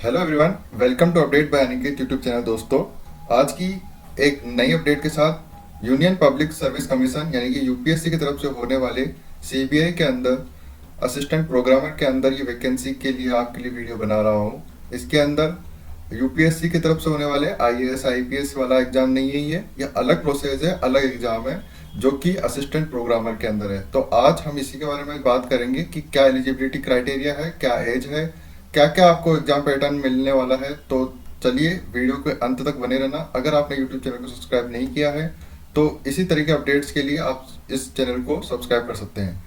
Hello everyone, welcome to update by Aniket YouTube channel. दोस्तों, आज की एक नई अपडेट के साथ यूनियन पब्लिक सर्विस कमीशन यानी कि यूपीएससी की तरफ से होने वाले सीबीआई के अंदर असिस्टेंट प्रोग्रामर के अंदर ये वैकेंसी के लिए आपके लिए वीडियो बना रहा हूँ। इसके अंदर यूपीएससी की तरफ से होने वाले आईएएस आईपीएस वाला एग्जाम नहीं है, ये अलग प्रोसेस है, अलग एग्जाम है जो कि असिस्टेंट प्रोग्रामर के अंदर है। तो आज हम इसी के बारे में बात करेंगे कि क्या एलिजिबिलिटी क्राइटेरिया है, क्या एज है, क्या क्या आपको एग्जाम पैटर्न मिलने वाला है। तो चलिए वीडियो के अंत तक बने रहना। अगर आपने यूट्यूब चैनल को सब्सक्राइब नहीं किया है तो इसी तरह के अपडेट्स के लिए आप इस चैनल को सब्सक्राइब कर सकते हैं।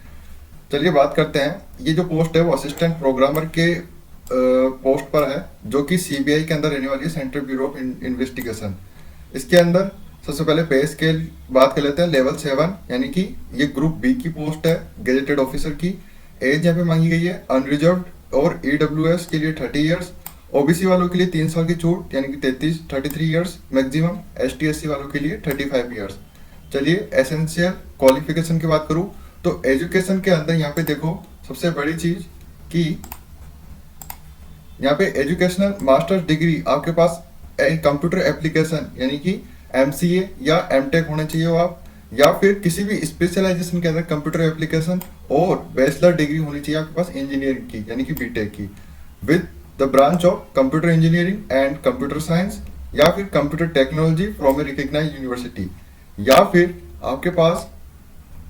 चलिए बात करते हैं। ये जो पोस्ट है वो असिस्टेंट प्रोग्रामर के पोस्ट पर है, जो कि सीबीआई के अंदर रहने वाली है, सेंट्रल ब्यूरो ऑफ इन्वेस्टिगेशन। इसके अंदर सबसे पहले पे स्केल बात कर लेते हैं। लेवल 7 यानी कि ये ग्रुप बी की पोस्ट है, गेजेटेड ऑफिसर की। एज यहाँ पे मांगी गई है अनरिजर्व्ड और ईडब्ल्यूएस के लिए 30 ईयर्स, ओबीसी वालों के लिए 3 साल की छूट यानी कि 33 ईयर्स मैक्सिमम, एसटी एससी वालों के लिए 35 ईयर्स। चलिए एसेंशियल क्वालिफिकेशन की बात करूँ तो एजुकेशन के अंदर यहाँ पे देखो सबसे बड़ी चीज कि यहाँ पे एजुकेशनल मास्टर्स डिग्री आपके पास कंप्यूटर एप्लीकेशन यानी कि एमसीए या एमटेक होना चाहिए हो आप, या फिर किसी भी स्पेशलाइजेशन के अंदर कंप्यूटर एप्लीकेशन, और बैचलर डिग्री होनी चाहिए आपके पास इंजीनियरिंग की यानी कि बीटेक की with the branch of computer engineering and computer science, या फिर computer technology from a recognised university, या फिर आपके पास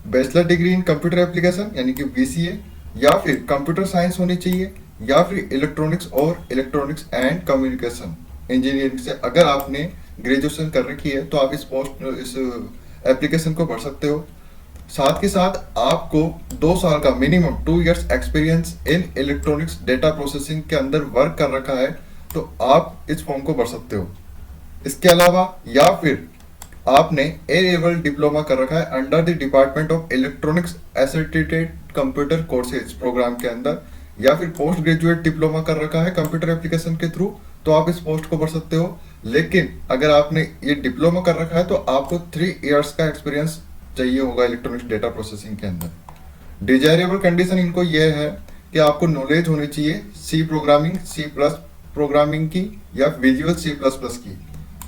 bachelor degree in computer application यानी कि बीसीए, या फिर कंप्यूटर साइंस होनी चाहिए, या फिर इलेक्ट्रॉनिक्स और इलेक्ट्रॉनिक्स एंड कम्युनिकेशन इंजीनियरिंग से अगर आपने ग्रेजुएशन कर रखी है तो आप इस एप्लीकेशन को भर सकते हो। साथ के साथ आपको 2 साल का minimum 2 years experience in electronics data processing के अंदर वर्क कर रखा है तो आप इस फॉर्म को भर सकते हो। इसके अलावा या फिर आपने ए लेवल डिप्लोमा कर रखा है under the department of electronics associated computer courses programme के अंदर, या फिर पोस्ट ग्रेजुएट डिप्लोमा कर रखा है कंप्यूटर एप्लीकेशन के थ्रू, तो आप इस पोस्ट को भर सकते हो। लेकिन अगर आपने ये डिप्लोमा कर रखा है तो आपको 3 इयर्स का एक्सपीरियंस चाहिए होगा इलेक्ट्रॉनिक्स डेटा प्रोसेसिंग के अंदर। डिजायरेबल कंडीशन इनको ये है कि आपको नॉलेज होनी चाहिए C programming, C plus programming की, या विजुअल सी प्लस प्लस की।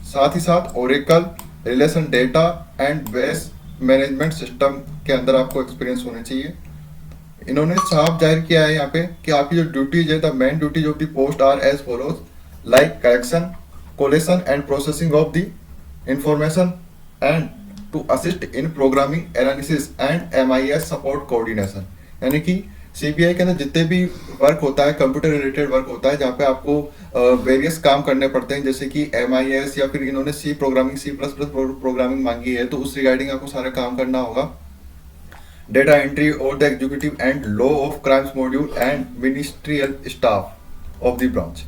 साथ ही साथ Oracle, relation data and base management system के अंदर आपको एक्सपीरियंस होना चाहिए। इन्होंने साफ जाहिर किया है यहाँ पे कि आपकी जो ड्यूटीज है, the main duties of the post are as follows, like correction, collation and processing of the information and to assist in programming analysis and MIS support coordination. यानी कि सीबीआई के अंदर जितने भी वर्क होता है, कंप्यूटर रिलेटेड वर्क होता है, जहाँ पे आपको वेरियस काम करने पड़ते हैं, जैसे कि एमआईएस या फिर इन्होंने C programming, C plus plus programming मांगी है, तो उस रिगार्डिंग आपको सारा काम करना होगा। डेटा एंट्री और the executive and law of crimes module and ministerial staff of the branch.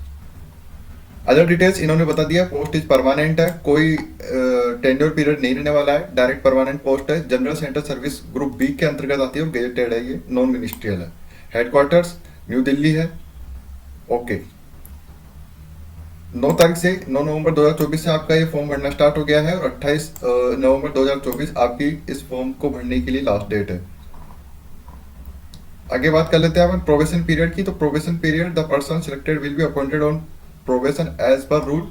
Other details इन्होंने बता दिया। पोस्ट इज परमानेंट है, कोई टेन्योर पीरियड नहीं रहने वाला है, डायरेक्ट परमानेंट पोस्ट है। General centre service group B के अंतर्गत आती है और गेजेटेड है, ये नॉन मिनिस्ट्रियल है। हेडक्वार्टर्स न्यू दिल्ली है। ओके, 9 तारीख से 9 नवंबर 2024 से आपका ये फॉर्म भरना स्टार्ट हो गया है, और 28 नवंबर 2024 आपकी इस फॉर्म को भरने के लिए लास्ट डेट है। आगे बात कर लेते हैं अपन प्रोबेशन पीरियड की। तो probation period, the person selected will be appointed on probation as per rule.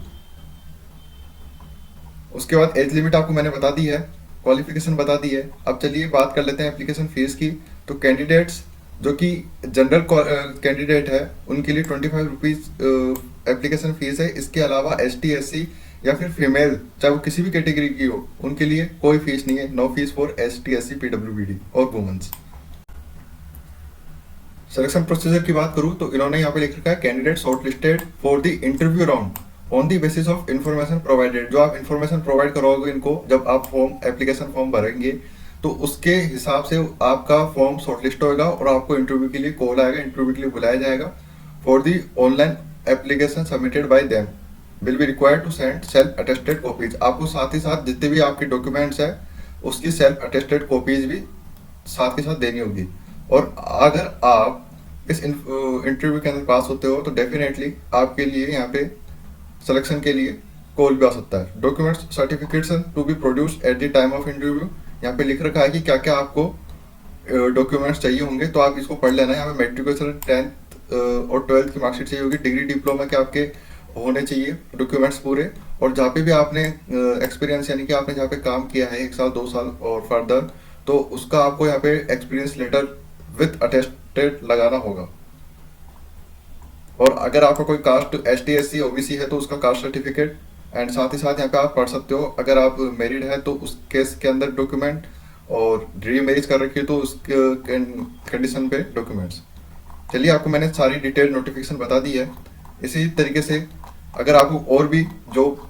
उसके बाद एज लिमिट आपको मैंने बता दी है, क्वालिफिकेशन बता दी है। अब चलिए बात कर लेते हैं एप्लीकेशन फीस की। तो कैंडिडेट्स जो कि जनरल कैंडिडेट है उनके लिए 25 रुपीज़ एप्लीकेशन फीस है। इसके अलावा एसटी एससी या फिर फीमेल, चाहे वो किसी भी कैटेगरी की हो, उनके लिए कोई फीस नहीं है। No fees for ST SC पीडब्ल्यूबीडी और वुमेन्स। सिलेक्शन प्रोसीजर की बात करूं तो इन्होंने यहाँ पे लिख रखा है candidate shortlisted for the interview round on the basis of information provided. जो आप इन्फॉर्मेशन प्रोवाइड करोगे इनको जब आप एप्लीकेशन फॉर्म भरेंगे, तो उसके हिसाब से आपका फॉर्म शॉर्टलिस्ट होगा और आपको इंटरव्यू के लिए कॉल आएगा, इंटरव्यू के लिए बुलाया जाएगा। For the online application submitted by them will be required to send self attested copies. आपको साथ ही साथ जितने भी आपके डॉक्यूमेंट्स है उसकी सेल्फ अटेस्टेड कॉपीज भी साथ के साथ देनी होगी। और अगर आप इस इंटरव्यू के अंदर पास होते हो तो डेफिनेटली आपके लिए यहाँ पे सिलेक्शन के लिए कॉल भी आ सकता है। Documents certificates to be produced at the time of interview. यहाँ पे लिख रखा है कि क्या क्या आपको डॉक्यूमेंट्स चाहिए होंगे, तो आप इसको पढ़ लेना। यहाँ पे मेट्रिकुलेशन 10th और 12th की मार्कशीट चाहिए होगी, डिग्री डिप्लोमा के आपके होने चाहिए डॉक्यूमेंट्स पूरे, और जहाँ पे भी आपने एक्सपीरियंस यानी कि आपने जहाँ पे काम किया है 1 साल 2 साल और फर्दर, तो उसका आपको यहाँ पे एक्सपीरियंस लेटर विथ अटेस्टेड लगाना होगा। और अगर आपका कोई कास्ट ST SC OBC है तो उसका कास्ट सर्टिफिकेट, एंड साथ ही साथ यहाँ पे आप पढ़ सकते हो अगर आप मैरिड है तो उस केस के अंदर डॉक्यूमेंट, और री मैरिज कर रखी है तो उस कंडीशन पे डॉक्यूमेंट्स। चलिए, आपको मैंने सारी डिटेल नोटिफिकेशन बता दी है। इसी तरीके से अगर आपको और भी जॉब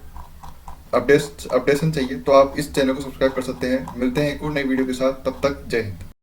अपडेशन चाहिए तो आप इस चैनल को सब्सक्राइब कर सकते हैं। मिलते हैं एक और नई वीडियो के साथ, तब तक जय हिंद।